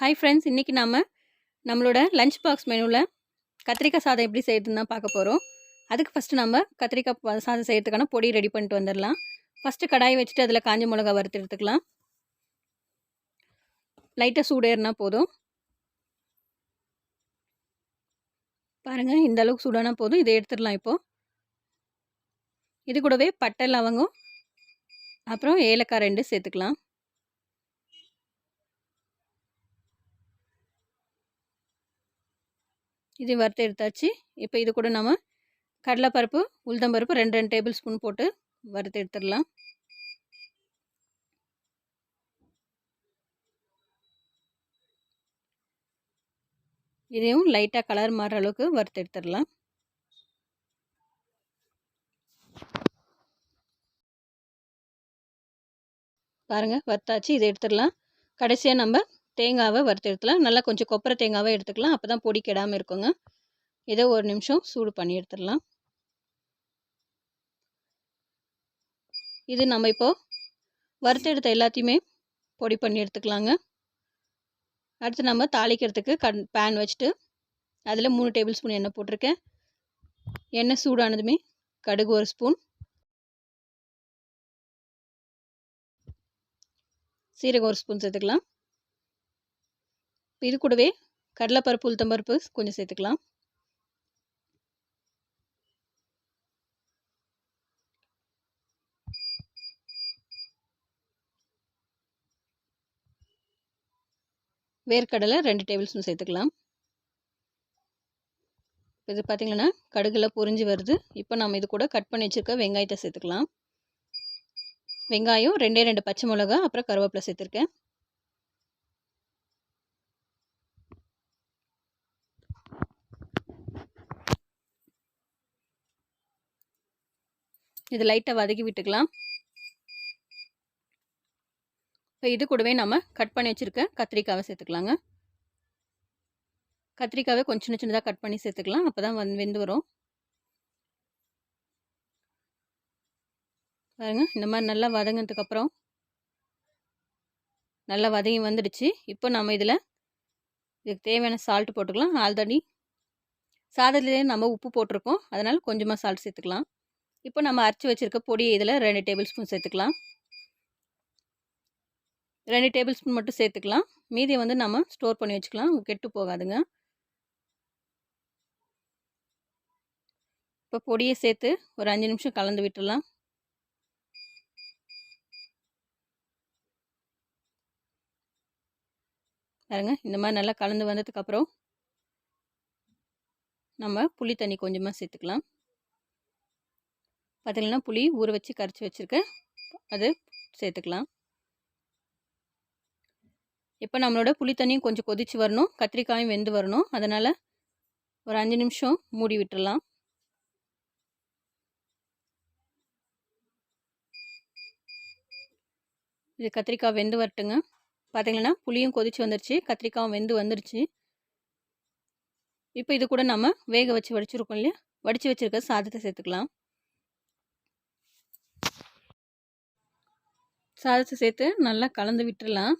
Hi friends, இன்றைக்கி நம்மளோட lunch box மெனுவில் கத்திரிக்காய் சாதம் எப்படி செய்யறதுன்னு தான் பார்க்க போகிறோம். அதுக்கு ஃபஸ்ட்டு நம்ம கத்திரிக்காய் சாதம் செய்யறதுக்கான பொடி ரெடி பண்ணிட்டு வந்துடலாம். ஃபஸ்ட்டு கடாயை வச்சுட்டு அதில் காஞ்ச மிளகா வறுத்து எடுத்துக்கலாம். லைட்டாக சூடேறினா போதும். பாருங்கள், இந்த அளவுக்கு சூடானா போதும். இதை எடுத்துடலாம். இப்போது இது கூடவே பட்டை, லவங்கம், அப்புறம் ஏலக்காய் 2 சேர்த்துக்கலாம். இது வறுத்து எடுத்தாச்சு. இப்போ இது கூட நம்ம கடலைப்பருப்பு, உளுத்தம்பருப்பு 2 டேபிள் ஸ்பூன் போட்டு வறுத்து எடுத்துடலாம். இதையும் லைட்டாக கலர் மாறுற அளவுக்கு வறுத்து எடுத்துடலாம். பாருங்கள், வறுத்தாச்சு. இதை எடுத்துடலாம். கடைசியாக நம்ம தேங்காவை வறுத்து எடுத்துக்கலாம். நல்லா கொஞ்சம் கொப்பரை தேங்காவை எடுத்துக்கலாம். அப்போ தான் பொடி கெடாமல் இருக்குங்க. இதை ஒரு நிமிஷம் சூடு பண்ணி எடுத்துடலாம். இது நம்ம இப்போது வறுத்து எடுத்த எல்லாத்தையுமே பொடி பண்ணி எடுத்துக்கலாங்க. அடுத்து நம்ம தாளிக்கிறதுக்கு பேன் வச்சுட்டு அதில் 3 டேபிள் ஸ்பூன் எண்ணெய் போட்டிருக்கேன். எண்ணெய் சூடானதுமே கடுகு 1 ஸ்பூன், சீரகம் 1 ஸ்பூன் சேர்த்துக்கலாம். இது கூடவே கடலைப்பருப்பு, உளுத்தம்பருப்பு கொஞ்சம் சேர்த்துக்கலாம். வேர்க்கடலை 2 டேபிள் ஸ்பூன் சேர்த்துக்கலாம். இது பார்த்திங்கன்னா கடுகுலாம் பொரிஞ்சு வருது. இப்போ நம்ம இது கூட கட் பண்ணி வச்சுருக்க வெங்காயத்தை சேர்த்துக்கலாம். வெங்காயம் 2 பச்சை மிளகா, அப்புறம் கருவேப்பிலை சேர்த்துருக்கேன். இது லைட்டாக வதக்கி விட்டுக்கலாம். இப்போ இது கூடவே நம்ம கட் பண்ணி வச்சுருக்க கத்திரிக்காவை சேர்த்துக்கலாங்க. கத்திரிக்காவை கொஞ்சம் சின்ன சின்னதாக கட் பண்ணி சேர்த்துக்கலாம். அப்போ தான் வெந்து வரும். பாருங்கள், இந்த மாதிரி நல்லா வதங்கினதுக்கப்புறம் நல்லா வதங்கி வந்துடுச்சு. இப்போ நம்ம இதுக்கு தேவையான சால்ட்டு போட்டுக்கலாம். ஆல்ரெடி சாதத்துலேயே நம்ம உப்பு போட்டிருக்கோம், அதனால் கொஞ்சமாக சால்ட் சேர்த்துக்கலாம். இப்போ நம்ம அரைச்சி வச்சுருக்க பொடியை இதில் 2 டேபிள் ஸ்பூன் சேர்த்துக்கலாம். 2 டேபிள் ஸ்பூன் மட்டும் சேர்த்துக்கலாம். மீதியை நம்ம ஸ்டோர் பண்ணி வச்சுக்கலாம், கெட்டு போகாதுங்க. இப்போ பொடியை சேர்த்து ஒரு 5 நிமிஷம் கலந்து விட்டுடலாம். பாருங்க, இந்த மாதிரி நல்லா கலந்து வந்ததுக்கப்புறம் நம்ம புளி தண்ணி கொஞ்சமாக சேர்த்துக்கலாம். பார்த்திங்கன்னா புளி ஊற வச்சு கரைச்சி வச்சுருக்கேன், அது சேர்த்துக்கலாம். இப்போ நம்மளோட புளி தண்ணியும் கொஞ்சம் கொதித்து வரணும், கத்திரிக்காயும் வெந்து வரணும். அதனால் ஒரு 5 நிமிஷம் மூடி விட்டுடலாம். இது கத்திரிக்காய் வெந்து வரட்டுங்க. பார்த்திங்கன்னா புளியும் கொதித்து வந்துருச்சு, கத்திரிக்காயும் வெந்து வந்துருச்சு. இப்போ இது கூட நம்ம வேக வச்சு வடிச்சிருக்கோம் இல்லையா, வடித்து வச்சுருக்க சாதத்தை சேர்த்துக்கலாம். சாதத்தை சேர்த்து நல்லா கலந்து விட்டுடலாம்.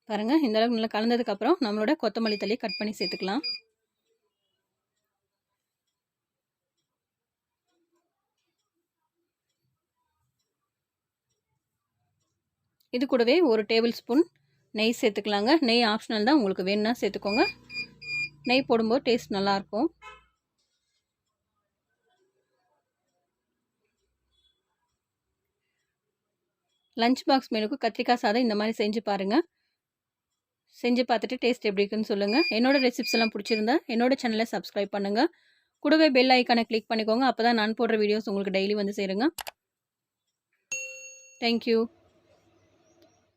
பாருங்கள், இந்த அளவுக்கு நல்லா கலந்ததுக்கப்புறம் நம்மளோட கொத்தமல்லி தழையை கட் பண்ணி சேர்த்துக்கலாம். இது கூடவே 1 டேபிள் ஸ்பூன் நெய் சேர்த்துக்கலாங்க. நெய் ஆப்ஷனல் தான், உங்களுக்கு வேணும்னா சேர்த்துக்கோங்க. நெய் போடும்போது டேஸ்ட் நல்லாயிருக்கும். லஞ்ச் பாக்ஸ் மெனுக்கு கத்திரிக்காய் சாதம் இந்த மாதிரி செஞ்சு பாருங்கள். செஞ்சு பார்த்துட்டு டேஸ்ட் எப்படி இருக்குன்னு சொல்லுங்கள். என்னோடய ரெசிப்ஸ் எல்லாம் பிடிச்சிருந்தா என்னோடய சேனலை சப்ஸ்கிரைப் பண்ணுங்கள். கூடவே பெல் ஐக்கானை கிளிக் பண்ணிக்கோங்க. அப்போ தான் நான் போடுற வீடியோஸ் உங்களுக்கு டெய்லி வந்து சேருங்க. தேங்க்யூ.